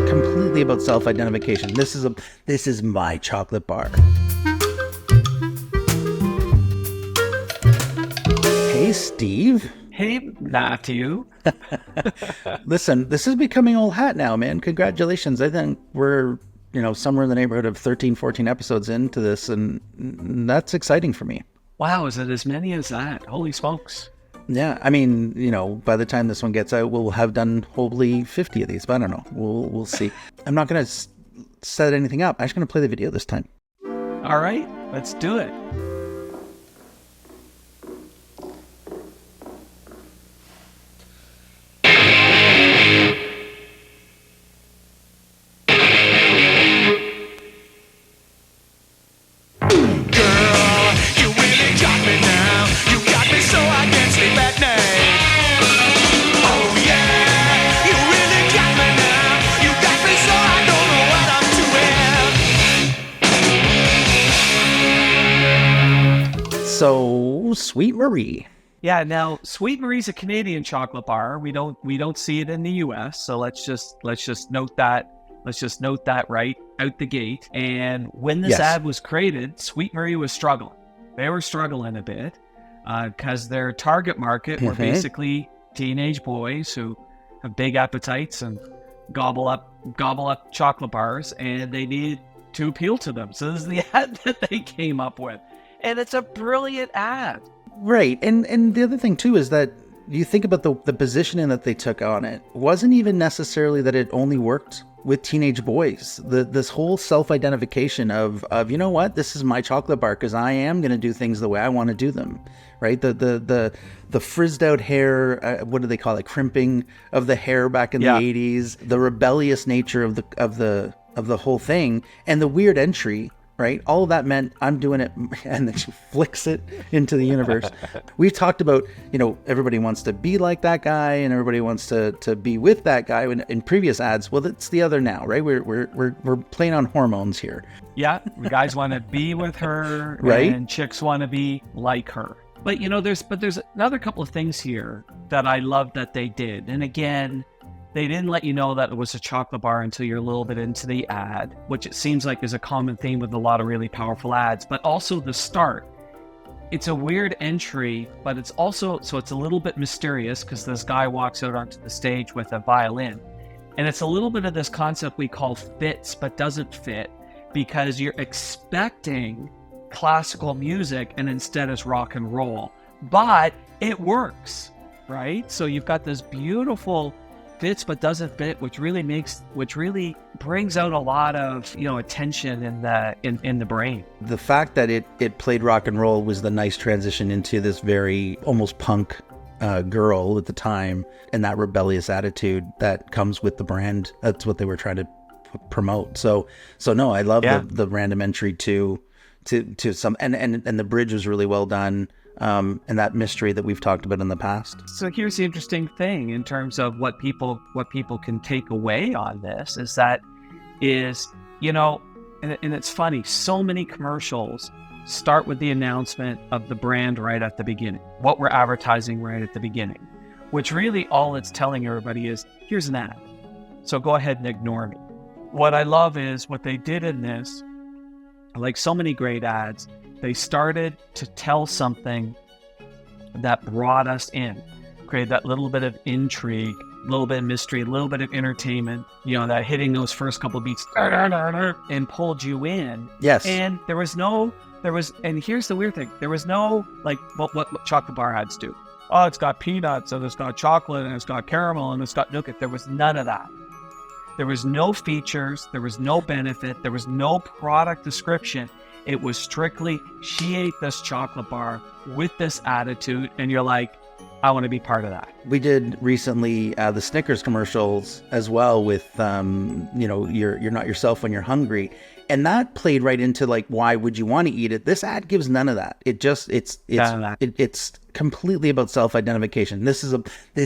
completely about self-identification. This is my chocolate bar. Hey, Steve. Hey, Matthew. Listen, this is becoming old hat now, man. Congratulations. I think we're, somewhere in the neighborhood of 13, 14 episodes into this, and that's exciting for me. Wow, is it as many as that? Holy smokes. Yeah, I mean, by the time this one gets out, we'll have done hopefully 50 of these, but I don't know. We'll see. I'm not going to set anything up. I'm just going to play the video this time. All right, let's do it. So, Sweet Marie. Yeah, now Sweet Marie's a Canadian chocolate bar. We don't see it in the US, so let's just note that. Let's just note that right out the gate. And when this ad was created, Sweet Marie was struggling. They were struggling a bit because their target market were basically teenage boys who have big appetites and gobble up chocolate bars, and they needed to appeal to them. So this is the ad that they came up with. And it's a brilliant ad. Right. And the other thing, too, is that you think about the positioning that they took on it. Wasn't even necessarily that it only worked with teenage boys. This whole self-identification of you know what? This is my chocolate bar because I am going to do things the way I want to do them. Right? The frizzed out hair, what do they call it? Crimping of the hair back in the 80s. The rebellious nature of the whole thing, and the weird entry. Right? All of that meant I'm doing it, and then she flicks it into the universe. We've talked about, everybody wants to be like that guy, and everybody wants to be with that guy in previous ads. Well, it's the other now, right? We're playing on hormones here. Yeah, guys want to be with her, right? And chicks want to be like her. But there's another couple of things here that I love that they did, and again. They didn't let you know that it was a chocolate bar until you're a little bit into the ad, which it seems like is a common theme with a lot of really powerful ads, but also the start. It's a weird entry, but it's also, so it's a little bit mysterious because this guy walks out onto the stage with a violin. And it's a little bit of this concept we call fits, but doesn't fit because you're expecting classical music and instead it's rock and roll, but it works, right? So you've got this beautiful fits but doesn't fit, which really brings out a lot of attention in the brain. The fact that it played rock and roll was the nice transition into this very almost punk girl at the time, and that rebellious attitude that comes with the brand. That's what they were trying to promote. So no, I love the random entry to some, and the bridge was really well done. And that mystery that we've talked about in the past. So here's the interesting thing in terms of what people can take away on this and it's funny, so many commercials start with the announcement of the brand right at the beginning, what we're advertising right at the beginning, which really all it's telling everybody is, here's an ad, so go ahead and ignore me. What I love is what they did in this, like so many great ads, they started to tell something that brought us in, created that little bit of intrigue, a little bit of mystery, a little bit of entertainment, that hitting those first couple beats and pulled you in. Yes. And and here's the weird thing, there was no, like, what chocolate bar ads do. Oh, it's got peanuts, and it's got chocolate, and it's got caramel, and it's got nougat. There was none of that. There was no features, there was no benefit, there was no product description. It was strictly, she ate this chocolate bar with this attitude, and you're like, I want to be part of that. We did recently the Snickers commercials as well with, you're not yourself when you're hungry. And that played right into like, why would you want to eat it? This ad gives none of that. It's completely about self-identification. This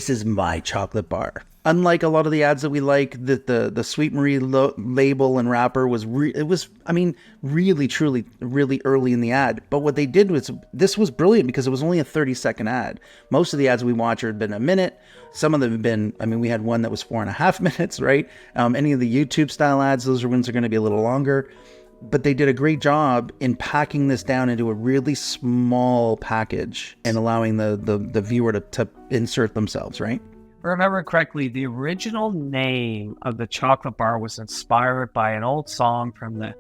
is my chocolate bar. Unlike a lot of the ads that we like, the Sweet Marie label and wrapper was really truly really early in the ad. But what they did was, this was brilliant because it was only a 30-second ad. Most of the ads we watch have been a minute. Some of them have been, we had one that was 4.5 minutes, right? Any of the YouTube style ads, those ones are going to be a little longer. But they did a great job in packing this down into a really small package and allowing the viewer to insert themselves, right? Remember correctly, the original name of the chocolate bar was inspired by an old song from the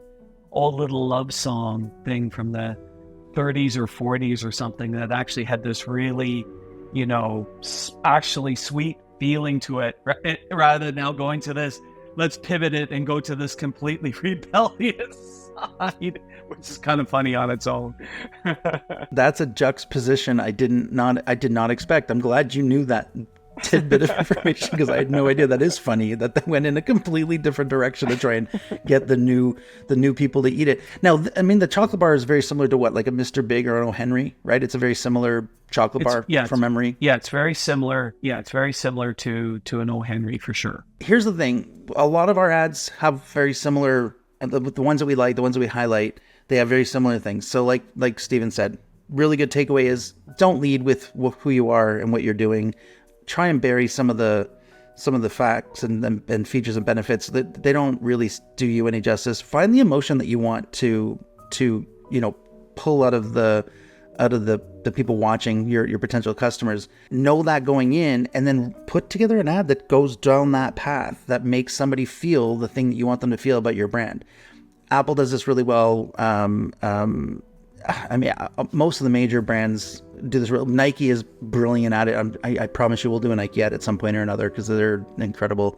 old little love song thing from the 30s or 40s or something that actually had this really, actually sweet feeling to it, right? Rather than now going to this, let's pivot it and go to this completely rebellious side, which is kind of funny on its own. That's a juxtaposition I did not expect. I'm glad you knew that tidbit of information, because I had no idea. That is funny that they went in a completely different direction to try and get the new people to eat it. Now, the chocolate bar is very similar to what, like a Mr. Big or an O. Henry, right? It's a very similar chocolate bar from memory. Yeah, it's very similar. Yeah, it's very similar to an O. Henry for sure. Here's the thing. A lot of our ads have very similar, the ones that we like, the ones that we highlight, they have very similar things. So like Steven said, really good takeaway is, don't lead with who you are and what you're doing. Try and bury some of the facts and features and benefits that they don't really do you any justice. Find the emotion that you want to pull out of the people watching, your potential customers. Know that going in, and then put together an ad that goes down that path, that makes somebody feel the thing that you want them to feel about your brand. Apple does this really well. Most of the major brands do this. Nike is brilliant at it. I promise you we'll do a Nike ad at some point or another, because they're incredible.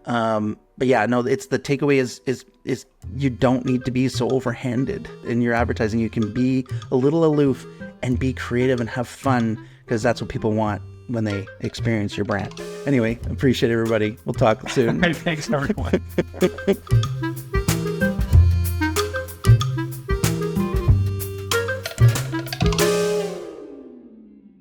But yeah, no, it's the takeaway is you don't need to be so overhanded in your advertising. You can be a little aloof and be creative and have fun, because that's what people want when they experience your brand. Anyway, appreciate everybody. We'll talk soon. Thanks, everyone.